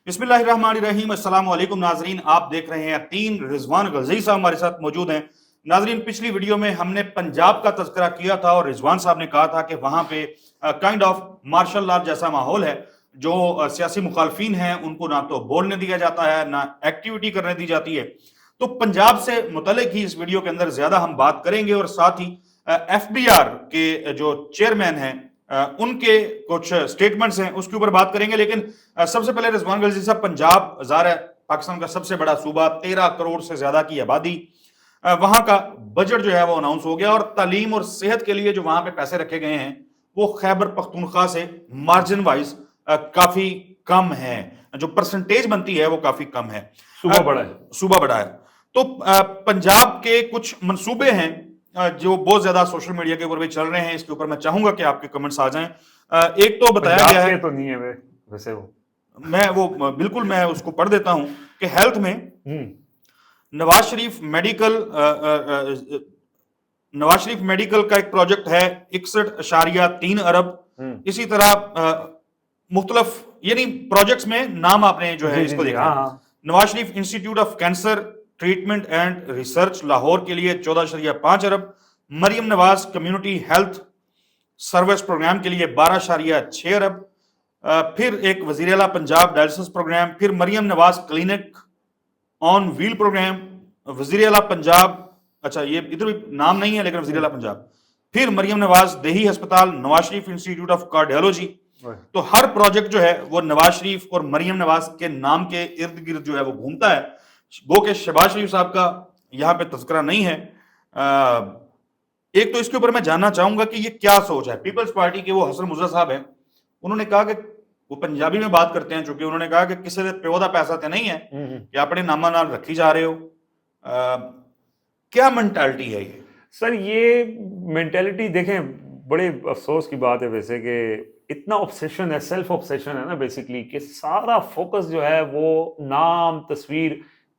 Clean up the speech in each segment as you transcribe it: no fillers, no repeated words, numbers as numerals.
بسم اللہ الرحمن الرحیم، السلام علیکم ناظرین، آپ دیکھ رہے ہیں تین رضوان غلزی صاحب ہمارے ساتھ موجود ہیں۔ ناظرین، پچھلی ویڈیو میں ہم نے پنجاب کا تذکرہ کیا تھا اور رضوان صاحب نے کہا تھا کہ وہاں پہ کائنڈ آف مارشل لا جیسا ماحول ہے، جو سیاسی مخالفین ہیں ان کو نہ تو بولنے دیا جاتا ہے نہ ایکٹیویٹی کرنے دی جاتی ہے۔ تو پنجاب سے متعلق ہی اس ویڈیو کے اندر زیادہ ہم بات کریں گے، اور ساتھ ہی ایف بی آر کے جو چیئرمین ہیں ان کے کچھ سٹیٹمنٹس ہیں اس کے اوپر بات کریں گے۔ لیکن سب سے پہلے رضوان غلزی صاحب، پنجاب ظاہر ہے پاکستان کا سب سے بڑا صوبہ، 13 کروڑ سے زیادہ کی آبادی، وہاں کا بجٹ جو ہے وہ اناؤنس ہو گیا، اور تعلیم اور صحت کے لیے جو وہاں پہ پیسے رکھے گئے ہیں وہ خیبر پختونخوا سے مارجن وائز کافی کم ہے، جو پرسنٹیج بنتی ہے وہ کافی کم ہے، صوبہ بڑا ہے۔ تو پنجاب کے کچھ منصوبے ہیں جو بہت زیادہ سوشل میڈیا کے اوپر بھی چل رہے ہیں، اس کے اوپر میں چاہوں گا کہ آپ کے کمنٹس آ جائیں۔ ایک تو بتایا گیا ہے، تو نہیں ہے ویسے وہ بالکل میں اس کو پڑھ دیتا ہوں کہ ہیلتھ میں نواز شریف میڈیکل کا ایک پروجیکٹ ہے 61.3 ارب۔ اسی طرح مختلف یعنی پروجیکٹس میں نام آپ نے جو ہے اس کو دیکھا، Nawaz Sharif institute of cancer treatment and research Lahore کے لیے 14.5 ارب، Maryam Nawaz community health service program کے لیے 12.6 ارب، پھر ایک وزیر اعلیٰ پنجاب ڈائلسس پروگرام، پھر مریم نواز کلینک آن ویل پروگرام، وزیر اعلیٰ پنجاب، اچھا یہ ادھر بھی نام نہیں ہے لیکن وزیر اعلیٰ پنجاب، پھر مریم نواز دیہی ہسپتال، نواز شریف انسٹیٹیوٹ آف کارڈیالوجی۔ تو ہر پروجیکٹ جو ہے وہ نواز شریف اور مریم نواز کے نام کے ارد گرد جو ہے وہ گھومتا ہے، گو کہ شہباز شریف صاحب کا یہاں پہ تذکرہ نہیں ہے۔ ایک تو اس کے اوپر میں جاننا چاہوں گا کہ یہ کیا سوچ ہے پیپلز پارٹی کے، وہ حسن مرزا صاحب ہیں، انہوں نے کہا کہ وہ پنجابی میں بات کرتے ہیں، چونکہ انہوں نے کہا کہ کسی دے پیو دا پیسہ تے نہیں ہے کہ اپنے نامہ نال رکھی جا رہے ہو۔ کیا مینٹالٹی ہے یہ سر؟ یہ مینٹالٹی دیکھیں، بڑے افسوس کی بات ہے ویسے کہ اتنا آبسیشن ہے، سیلف آبسیشن ہے نا بیسیکلی، کہ سارا فوکس جو ہے وہ نام، تصویر،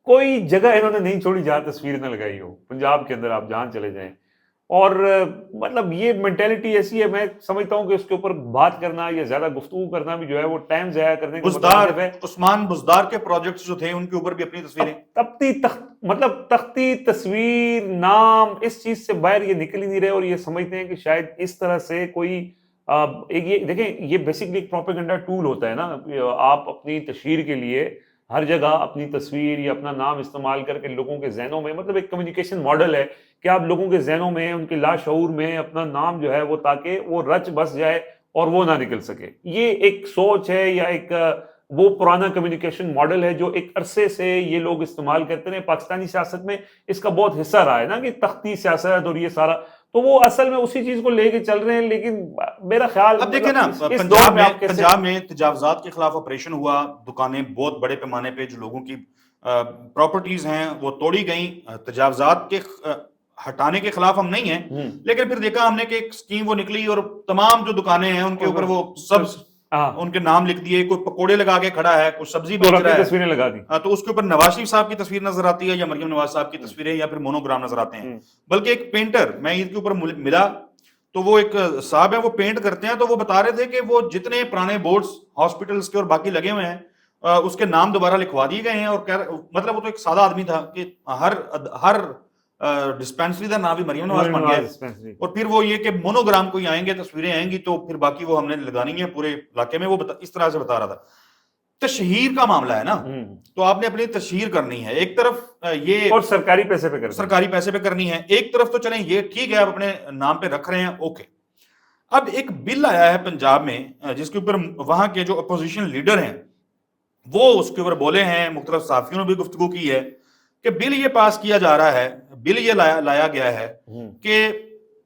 کوئی جگہ انہوں نے نہیں چھوڑی جہاں تصویر نہ لگائی ہو پنجاب کے اندر، آپ جہاں چلے جائیں۔ اور مطلب یہ مینٹالٹی ایسی ہے، میں سمجھتا ہوں کہ اس کے اوپر بات کرنا یا زیادہ گفتگو کرنا بھی جو ہے وہ ٹائم ضائع کرنے کا مطلب ہے۔ عثمان بزدار کے پروجیکٹس جو تھے ان کے اوپر بھی اپنی تصویریں، مطلب تختی تصویر، نام، اس چیز سے باہر یہ نکل ہی نہیں رہے، اور یہ سمجھتے ہیں کہ شاید اس طرح سے کوئی یہ دیکھیں، یہ بیسکلی ایک پروپیگنڈا ٹول ہوتا ہے نا۔ آپ اپنی تشہیر کے لیے ہر جگہ اپنی تصویر یا اپنا نام استعمال کر کے لوگوں کے ذہنوں میں، مطلب ایک کمیونیکیشن ماڈل ہے کہ آپ لوگوں کے ذہنوں میں، ان کے لاشعور میں اپنا نام جو ہے وہ تاکہ وہ رچ بس جائے اور وہ نہ نکل سکے۔ یہ ایک سوچ ہے یا ایک وہ پرانا کمیونیکیشن ماڈل ہے جو ایک عرصے سے یہ لوگ استعمال کرتے ہیں۔ پاکستانی سیاست میں اس کا بہت حصہ رہا ہے نا کہ تختی سیاست اور یہ سارا، تو وہ اصل میں اسی چیز کو لے کے چل رہے ہیں۔ لیکن میرا خیال، اب دیکھیں نا، پنجاب میں تجاوزات کے خلاف آپریشن ہوا، دکانیں بہت بڑے پیمانے پہ جو لوگوں کی پراپرٹیز ہیں وہ توڑی گئیں۔ تجاوزات کے ہٹانے کے خلاف ہم نہیں ہیں، لیکن پھر دیکھا ہم نے کہ ایک سکیم وہ نکلی اور تمام جو دکانیں ہیں ان کے اوپر وہ سب ان کے نام لکھ دیے، کوئی پکوڑے لگا کے کھڑا ہے، کوئی سبزی بیچ رہا ہے، تصویریں لگا دی، تو اس کے اوپر نواز شریف صاحب کی تصویر نظر آتی ہے یا مریم نواز صاحب کی تصویریں یا پھر مونوگرام نظر آتے ہیں۔ بلکہ ایک پینٹر میں عید کے اوپر ملا، تو وہ ایک صاحب ہے، وہ پینٹ کرتے ہیں، تو وہ بتا رہے تھے کہ وہ جتنے پرانے بورڈز ہاسپٹلز کے اور باقی لگے ہوئے ہیں اس کے نام دوبارہ لکھوا دیے گئے ہیں، اور مطلب وہ تو ایک سادہ آدمی تھا کہ ہر ڈسپینسری کا نام بھی مریم نواز بن گیا ہے۔ اور پھر وہ یہ کہ مونوگرام کوئی آئیں گے، تصویریں آئیں گی تو پھر باقی وہ ہم نے لگانی ہے پورے علاقے میں۔ وہ اس طرح سے بتا رہا تھا۔ تشہیر کا معاملہ ہے نا، تو آپ نے اپنی تشہیر کرنی ہے، ایک طرف یہ اور سرکاری پیسے پہ کرنی ہے، ایک طرف تو چلیں یہ ٹھیک ہے آپ اپنے نام پہ رکھ رہے ہیں، اوکے۔ اب ایک بل آیا ہے پنجاب میں جس کے اوپر وہاں کے جو اپوزیشن لیڈر ہیں وہ اس کے اوپر بولے ہیں، مختلف صحافیوں نے بھی گفتگو کی ہے کہ بل یہ پاس کیا جا رہا ہے، بل یہ لایا گیا ہے کہ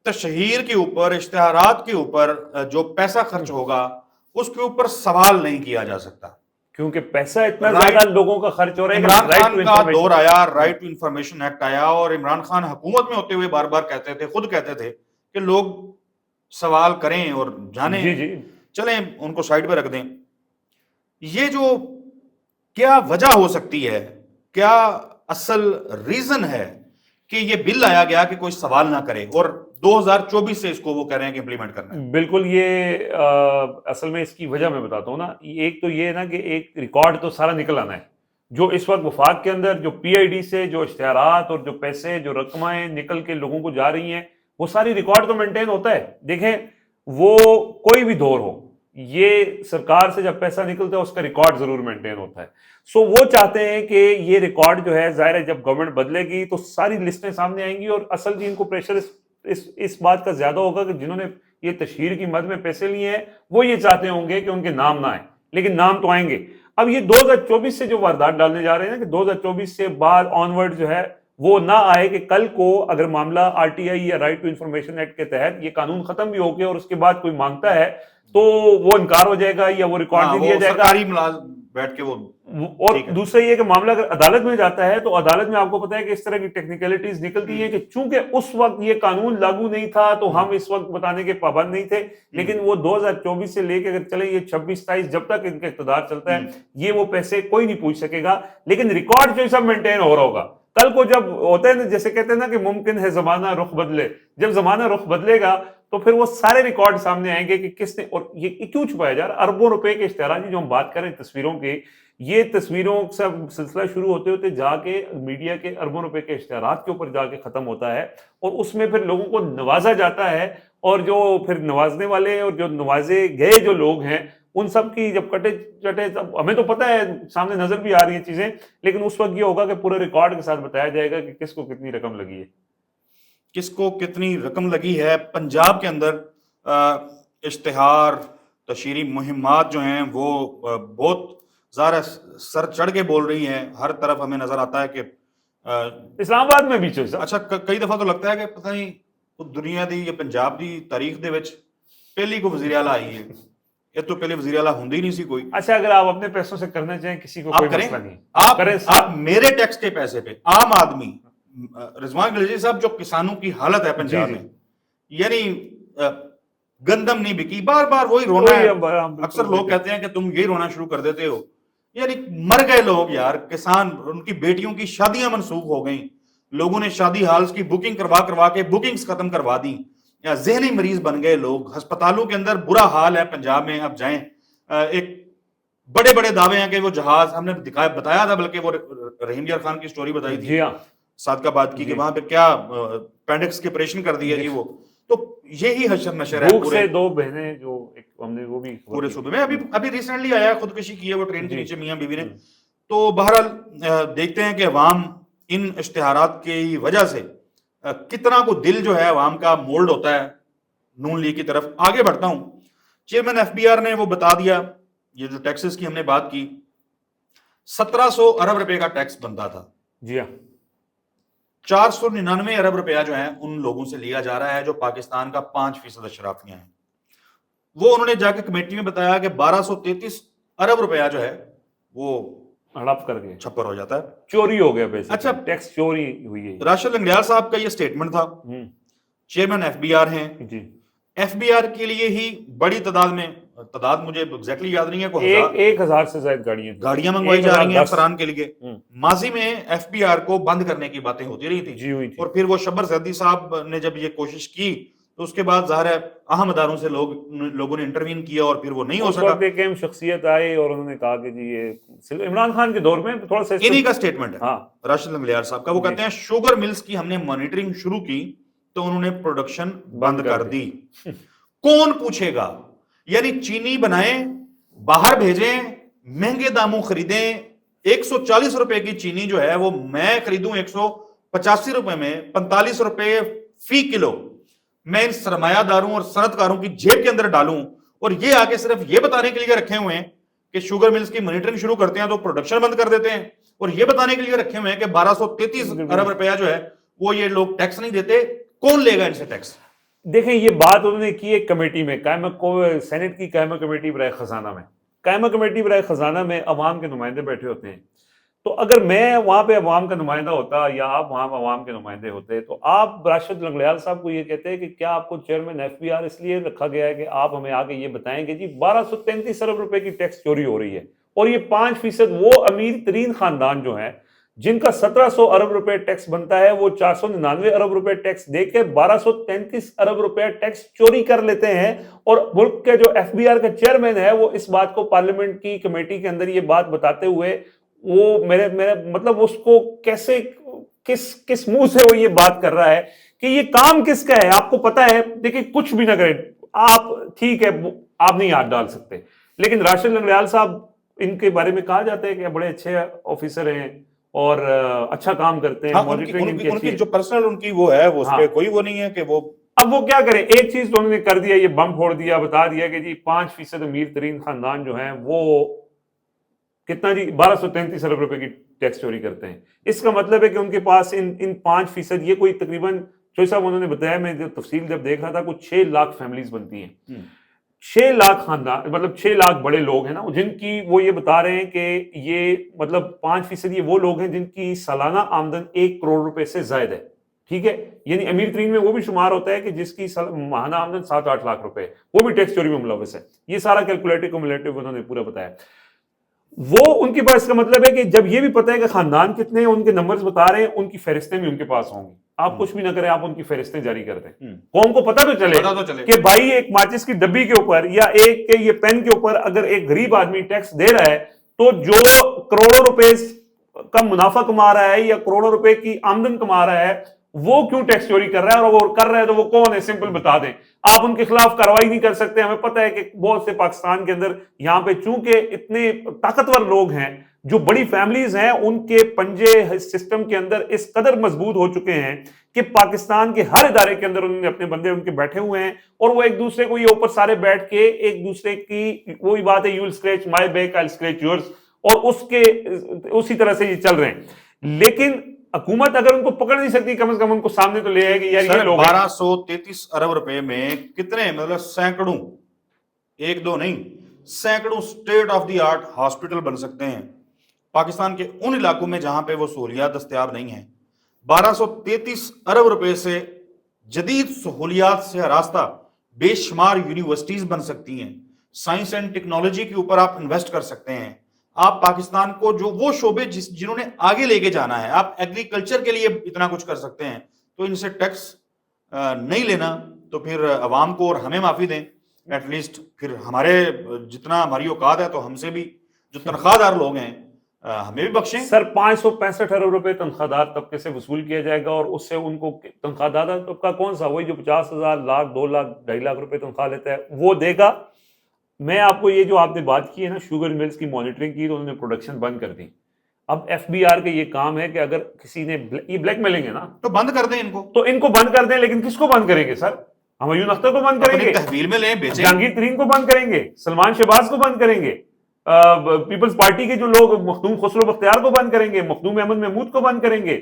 تشہیر کے اوپر، اشتہارات کے اوپر جو پیسہ خرچ ہوگا اس کے اوپر سوال نہیں کیا جا سکتا، کیونکہ پیسہ اتنا زیادہ لوگوں کا خرچ ہو رہا ہے۔ عمران خان کا دور آیا، رائٹ ٹو انفارمیشن ایکٹ آیا، اور عمران خان حکومت میں ہوتے ہوئے بار بار کہتے تھے، خود کہتے تھے کہ لوگ سوال کریں اور جانیں، چلیں ان کو سائڈ پہ رکھ دیں۔ یہ جو کیا وجہ ہو سکتی ہے، کیا اصل ریزن ہے کہ یہ بل لایا گیا کہ کوئی سوال نہ کرے؟ اور 2024 سے اس کو وہ کہہ رہے ہیں کہ امپلیمنٹ کرنا ہے. بالکل. یہ اصل میں اس کی وجہ میں بتاتا ہوں نا. ایک تو یہ ہے نا کہ ایک ریکارڈ تو سارا نکل آنا ہے جو اس وقت وفاق کے اندر جو پی آئی ڈی سے جو اشتہارات اور جو پیسے جو رقمیں نکل کے لوگوں کو جا رہی ہیں وہ ساری ریکارڈ تو مینٹین ہوتا ہے. دیکھیں وہ کوئی بھی دور ہو یہ سرکار سے جب پیسہ نکلتا ہے اس کا ریکارڈ ضرور مینٹین ہوتا ہے. سو وہ چاہتے ہیں کہ یہ ریکارڈ جو ہے ظاہر ہے جب گورنمنٹ بدلے گی تو ساری لسٹیں سامنے آئیں گی اور اصل جن کو پریشر اس بات کا زیادہ ہوگا کہ جنہوں نے یہ تشہیر کی مد میں پیسے لیے ہیں وہ یہ چاہتے ہوں گے کہ ان کے نام نہ آئیں, لیکن نام تو آئیں گے. اب یہ 2024 سے جو واردات ڈالنے جا رہے ہیں نا کہ 2024 سے بعد آن ورڈ جو ہے وہ نہ آئے کہ کل کو اگر معاملہ آر ٹی آئی یا رائٹ ٹو انفارمیشن ایکٹ کے تحت یہ قانون ختم بھی ہو گیا اور اس کے بعد کوئی مانگتا ہے تو وہ انکار ہو جائے گا یا وہ ریکارڈ نہیں دیا جائے گا. سرکاری ملازم بیٹھ کے وہ. اور دوسرا یہ کہ معاملہ اگر عدالت میں جاتا ہے تو عدالت میں آپ کو پتا ہے کہ اس طرح کی ٹیکنیکلٹیز نکلتی ہیں کہ چونکہ اس وقت یہ قانون لاگو نہیں تھا تو ہم اس وقت بتانے کے پابند نہیں تھے, لیکن وہ 2024 سے لے کے اگر چلے یہ 26-27 جب تک ان کا اقتدار چلتا ہے یہ وہ پیسے کوئی نہیں پوچھ سکے گا, لیکن ریکارڈ جو سب مینٹین ہو رہا ہوگا. کل کو جب ہوتا ہے نا جیسے کہتے ہیں نا کہ ممکن ہے زمانہ رخ بدلے, جب زمانہ رخ بدلے گا تو پھر وہ سارے ریکارڈ سامنے آئیں گے کہ کس نے, اور یہ کیوں چھپایا جا رہا ہے. اربوں روپے کے اشتہارات جو ہم بات کریں تصویروں کی, یہ تصویروں سے سلسلہ شروع ہوتے ہوتے جا کے میڈیا کے اربوں روپے کے اشتہارات کے اوپر جا کے ختم ہوتا ہے اور اس میں پھر لوگوں کو نوازا جاتا ہے, اور جو پھر نوازنے والے اور جو نوازے گئے جو لوگ ہیں ان سب کی جب کٹے چٹے, ہمیں تو پتہ ہے سامنے نظر بھی آ رہی ہیں چیزیں, لیکن اس وقت یہ ہوگا کہ پورے ریکارڈ کے ساتھ بتایا جائے گا کہ کس کو کتنی رقم لگی ہے, کس کو کتنی رقم لگی ہے. پنجاب کے اندر اشتہار تشہیری مہمات جو ہیں وہ بہت ظاہر سر چڑھ کے بول رہی ہیں. ہر طرف ہمیں نظر آتا ہے کہ اسلام آباد میں بھی اچھا کئی دفعہ تو لگتا ہے کہ پتہ نہیں دنیا دی یا پنجاب دی تاریخ دے وچ پہلی کو وزیر اعلیٰ آئی ہے. یہ تو پہلے وزیر اعلیٰ ہوندی نہیں سی کوئی. اچھا اگر آپ اپنے پیسوں سے کرنا چاہیں کسی کو کوئی مسئلہ نہیں, آپ میرے ٹیکس کے پیسے پہ عام آدمی, رضوان گلیجی صاحب جو کسانوں کی حالت ہے پنجاب میں, یعنی گندم نہیں بکی, بار بار وہی رونا ہے. اکثر لوگ کہتے ہیں کہ تم یہی رونا شروع کر دیتے ہو, یعنی مر گئے لوگ یار, کسان, ان کی بیٹیوں کی شادیاں منسوخ ہو گئیں, لوگوں نے شادی ہالز کی بکنگ کروا کے بکنگز ختم کروا دی, یا ذہنی مریض بن گئے لوگ. ہسپتالوں کے اندر برا حال ہے پنجاب میں. اب جائیں, ایک بڑے بڑے دعوے ہیں کہ وہ جہاز ہم نے بتایا تھا, بلکہ وہ رحیم یار خان کی سٹوری بتائی تھی صادقہ بات کی کہ وہاں پہ کیا پینڈکس کے آپریشن کر دیا جی. وہ تو یہی حشر نشر ہے. پورے 2 بہنیں جو ہم نے وہ بھی پورے صوبے میں ابھی ریسنٹلی آیا, خودکشی کی ہے وہ ٹرین کے نیچے میاں بیوی نے. تو بہرحال دیکھتے ہیں کہ عوام ان اشتہارات کی وجہ سے کتنا کو دل جو ہے عوام کا مولڈ ہوتا ہے نون لیگ کی طرف. آگے بڑھتا ہوں. چیئرمین ایف بی آر نے وہ بتا دیا, یہ جو ٹیکسز کی ہم نے بات کی, 1700 ارب روپے کا ٹیکس بنتا تھا. جی ہاں, 499 ارب روپیہ جو ہیں ان لوگوں سے لیا جا رہا ہے جو پاکستان کا 5% اشرافیہ ہیں. وہ انہوں نے جا کے کمیٹی میں بتایا کہ 1233 ارب روپیہ جو ہے وہ ہڑپ کر کے چھپر ہو جاتا ہے, چوری ہو گیا پیسے. اچھا, ٹیکس چوری ہوئی ہے. راشد لنگریال صاحب کا یہ سٹیٹمنٹ تھا, چیئرمین ایف بی آر ہیں. جی, ایف بی آر کے لیے ہی بڑی تعداد میں, تعداد مجھے ایگزیکٹلی یاد نہیں ہے, 1000 سے زائد گاڑیاں منگوائی جا رہی ہیں افسران کے لیے. ماضی میں ایف بی آر کو بند کرنے کی باتیں ہوتی رہی تھی, اور پھر وہ شبر زیدی صاحب نے جب یہ کوشش کی تو اس کے بعد ظاہر ہے اہم اداروں سے لوگوں نے انٹروین کیا اور پھر وہ نہیں ہو سکا. ایک اہم شخصیت آئی اور انہوں نے کہا کہ جی یہ عمران خان کے دور میں تھوڑا سا انہی کا سٹیٹمنٹ ہے راشد لنگریال صاحب کا. وہ کہتے ہیں شوگر ملز کی ہم نے مانیٹرنگ شروع کی تو انہوں نے پروڈکشن بند کر دی. کون پوچھے گا, یعنی چینی بنائیں, باہر بھیجیں, مہنگے داموں خریدیں. 140 روپے کی چینی جو ہے وہ میں خریدوں 185 روپے میں, 45 روپے فی کلو میں ان سرمایہ داروں اور صنعت کاروں کی جیب کے اندر ڈالوں, اور یہ آگے صرف یہ بتانے کے لیے رکھے ہوئے ہیں کہ شوگر ملز کی مانیٹرنگ شروع کرتے ہیں تو پروڈکشن بند کر دیتے ہیں, اور یہ بتانے کے لیے رکھے ہوئے ہیں کہ 1233 ارب روپیہ جو ہے وہ یہ لوگ ٹیکس نہیں دیتے. کون لے گا ان سے ٹیکس؟ دیکھیں یہ بات انہوں نے کی ایک کمیٹی میں, سینٹ کی قائمہ کمیٹی برائے خزانہ میں. قائمہ کمیٹی برائے خزانہ میں عوام کے نمائندے بیٹھے ہوتے ہیں. تو اگر میں وہاں پہ عوام کا نمائندہ ہوتا یا آپ وہاں عوام کے نمائندے ہوتے تو آپ راشد لنگریال صاحب کو یہ کہتے ہیں کہ کیا آپ کو چیئرمین ایف بی آر اس لیے رکھا گیا ہے کہ آپ ہمیں آگے یہ بتائیں کہ جی 1233 ارب روپے کی ٹیکس چوری ہو رہی ہے, اور یہ 5% وہ امیر ترین خاندان جو ہیں جن کا 1700 ارب روپے ٹیکس بنتا ہے وہ 499 ارب روپے ٹیکس دے کے 1233 ارب روپے ٹیکس چوری کر لیتے ہیں. اور ملک کے جو ایف بی آر کا چیئرمین ہے وہ اس بات کو پارلیمنٹ کی کمیٹی کے اندر یہ بات بتاتے ہوئے وہ میرے مطلب اس کو کیسے کس منہ سے وہ یہ بات کر رہا ہے کہ یہ کام کس کا ہے. آپ کو پتا ہے دیکھیں کچھ بھی نہ کریں آپ, ٹھیک ہے آپ نہیں ہاتھ ڈال سکتے, لیکن راشد لنگڑیال صاحب ان کے بارے میں کہا جاتا ہے کہ بڑے اچھے آفیسر ہیں اور اچھا کام کرتے ہیں. ان کی جو پرسنل ان کی وہ ہے وہ اس پہ کوئی وہ نہیں ہے کہ وہ اب وہ کیا کریں. ایک چیز تو انہوں نے کر دیا, یہ بم پھوڑ دیا, بتا دیا کہ جی 5% امیر ترین خاندان جو ہیں وہ کتنا جی 1233 ارب روپے کی ٹیکس چوری کرتے ہیں. اس کا مطلب ہے کہ ان کے پاس ان 5% یہ کوئی تقریباً چوئی صاحب انہوں نے بتایا, میں تفصیل جب دیکھ رہا تھا کچھ 6 لاکھ فیملیز بنتی ہیں, 6 لاکھ خاندان, مطلب 6 لاکھ بڑے لوگ ہیں نا, جن کی وہ یہ بتا رہے ہیں کہ یہ مطلب 5% یہ وہ لوگ ہیں جن کی سالانہ آمدن 1 کروڑ روپے سے زائد ہے. ٹھیک ہے, یعنی امیر ترین میں وہ بھی شمار ہوتا ہے کہ جس کی ماہانہ آمدن 7-8 لاکھ روپے ہے, وہ بھی ٹیکس چوری میں ملوث ہے. یہ سارا کیلکولیٹو کمیولیٹو انہوں نے پورا بتایا. وہ ان کے پاس, کا مطلب ہے کہ جب یہ بھی پتا ہے کہ خاندان کتنے ہیں, ان کے نمبرز بتا رہے ہیں, ان کی فہرستیں بھی ان کے پاس ہوں گی. آپ کچھ بھی نہ کریں, آپ ان کی فہرستیں جاری کر دیں, قوم کو پتہ تو چلے کہ بھائی ایک ماچس کی ڈبی کے اوپر یا ایک کے یہ پین کے اوپر اگر ایک غریب آدمی ٹیکس دے رہا ہے تو جو کروڑوں روپے کا منافع کما رہا ہے یا کروڑوں روپے کی آمدن کما رہا ہے وہ کیوں ٹیکس چوری کر رہا ہے, اور وہ کر رہا ہے تو وہ کون ہے, سمپل بتا دیں. آپ ان کے خلاف کارروائی نہیں کر سکتے. ہمیں پتہ ہے کہ بہت سے پاکستان کے اندر یہاں پہ چونکہ اتنے طاقتور لوگ ہیں, جو بڑی فیملیز ہیں, ان کے پنجے سسٹم کے اندر اس قدر مضبوط ہو چکے ہیں کہ پاکستان کے ہر ادارے کے اندر انہوں نے اپنے بندے ان کے بیٹھے ہوئے ہیں, اور وہ ایک دوسرے کو یہ اوپر سارے بیٹھ کے ایک دوسرے کی وہی بات ہے, you will scratch my back I will scratch yours, اور اسی طرح سے یہ چل رہے ہیں. لیکن حکومت اگر ان کو پکڑ نہیں سکتی, کم از کم ان کو سامنے تو لے آئے گی. یار یہ لوگ 1233 ارب روپے میں کتنے, مطلب سینکڑوں, 1-2 نہیں, سینکڑوں state of the art hospital بن سکتے ہیں پاکستان کے ان علاقوں میں جہاں پہ وہ سہولیات دستیاب نہیں ہیں. 1233 ارب روپے سے جدید سہولیات سے آراستہ بے شمار یونیورسٹیز بن سکتی ہیں. سائنس اینڈ ٹیکنالوجی کے اوپر آپ انویسٹ کر سکتے ہیں. آپ پاکستان کو جو وہ شعبے جنہوں نے آگے لے کے جانا ہے, آپ ایگریکلچر کے لیے اتنا کچھ کر سکتے ہیں. تو ان سے ٹیکس نہیں لینا تو پھر عوام کو اور ہمیں معافی دیں ایٹ لیسٹ. پھر ہمارے جتنا ہماری اوقات ہے تو ہم سے بھی جو تنخواہ دار لوگ ہیں ہمیں بھی بخشیں. سر 565 ارب روپے تنخواہ دار طبقے سے وصول کیا جائے گا, اور اس سے ان کو تنخواہ دار طبقہ کون سا, وہی جو 50,000 لاکھ 2 لاکھ 2.5 لاکھ روپے تنخواہ لیتا ہے وہ دے گا. میں آپ کو یہ جو آپ نے بات کی ہے نا شوگر ملز کی مانیٹرنگ کی, تو انہوں نے پروڈکشن بند کر دی. اب ایف بی آر کا یہ کام ہے کہ اگر کسی نے, یہ بلیک میلنگ ہے نا, تو بند کر دیں ان کو, تو ان کو بند کر دیں. لیکن کس کو بند کریں گے سر؟ ہمایون اختر کو بند کریں گے, تحویل میں لیں بیچیں, جہانگیر ترین کو بند کریں گے, سلمان شہباز کو بند کریں گے, پیپلز پارٹی کے جو لوگ, مخدوم خسرو بختیار کو بند کریں گے, مخدوم احمد محمود کو بند کریں گے.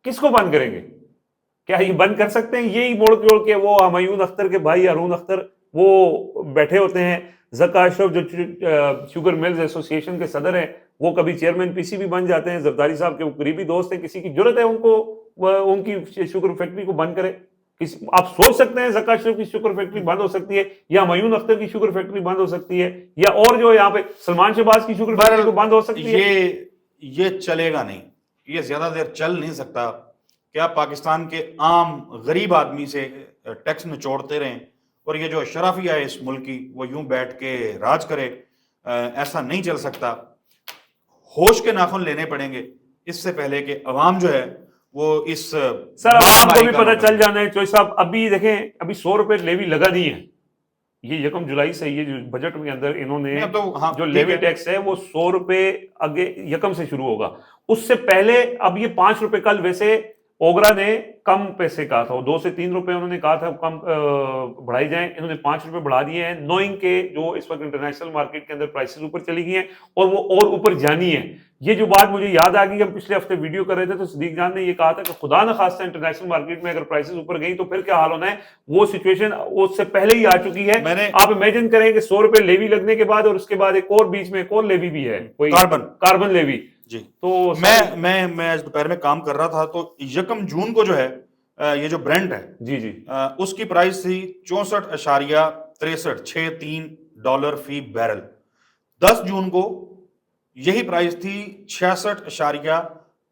کس کو بند کریں گے؟ کیا یہ بند کر سکتے ہیں؟ یہی موڑ جوڑ کے وہ ہمایون اختر کے بھائی ہارون اختر وہ بیٹھے ہوتے ہیں. ذکا اشرف جو شوگر ملز ایسوسی ایشن کے صدر ہیں وہ کبھی چیئرمین پی سی بھی بن جاتے ہیں. زرداری صاحب کے وہ قریبی دوست ہیں, کسی کی جرت ہے ان کو ان کی شوگر فیکٹری کو بند کرے؟ آپ سوچ سکتے ہیں ذکا اشرف کی شوگر فیکٹری بند ہو سکتی ہے, یا ہمایون اختر کی شوگر فیکٹری بند ہو سکتی ہے, یا اور جو یہاں پہ سلمان شہباز کی شوگر فیکٹری کو بند ہو سکتی ہے؟ یہ چلے گا نہیں, یہ زیادہ دیر چل نہیں سکتا کہ آپ پاکستان کے عام غریب آدمی سے ٹیکس نچوڑتے رہیں اور یہ جو اشرافیہ ہے اس ملک کی وہ یوں بیٹھ کے راج کرے. ایسا نہیں چل سکتا. ہوش کے ناخن لینے پڑیں گے اس سے پہلے کہ عوام جو ہے وہ اس, سر عوام کو بھی پتہ چل جانا ہے. چوئی صاحب ابھی دیکھیں, ابھی 100 روپے لیوی لگا نہیں ہے, یہ 1 جولائی سے یہ جو بجٹ کے اندر انہوں نے جو لیوی ٹیکس ہے وہ 100 روپے آگے 1 سے شروع ہوگا. اس سے پہلے اب یہ 5 روپے کل ویسے اوگرا نے کم پیسے کہا تھا, 2 سے 3 روپے انہوں نے کہا تھا کم بڑھائی جائیں, انہوں نے 5 روپے بڑھا دیے ہیں, نوئنگ کے جو اس وقت انٹرنیشنل مارکیٹ کے اندر پرائسز اوپر چلی گئی ہیں اور وہ اور اوپر جانی ہے. یہ جو بات مجھے یاد آ گئی, ہم پچھلے ہفتے ویڈیو کر رہے تھے تو صدیق جان نے یہ کہا تھا کہ خدا نہ خواستہ انٹرنیشنل مارکیٹ میں اگر پرائسز اوپر گئی تو پھر کیا حال ہونا ہے. وہ سچویشن اس سے پہلے ہی آ چکی ہے. آپ امیجن کریں کہ 100 روپے لیوی لگنے کے بعد اور اس کے بعد ایک اور بیچ میں ایک اور لیوی بھی ہے, کوئی کاربن لیوی. جی تو میں آج دوپہر میں کام کر رہا تھا تو 1 جون کو جو ہے یہ جو برینٹ ہے جی اس کی پرائس تھی 64.63 ڈالر فی بیرل. 10 جون کو یہی پرائس تھی 66.53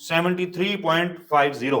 73.50,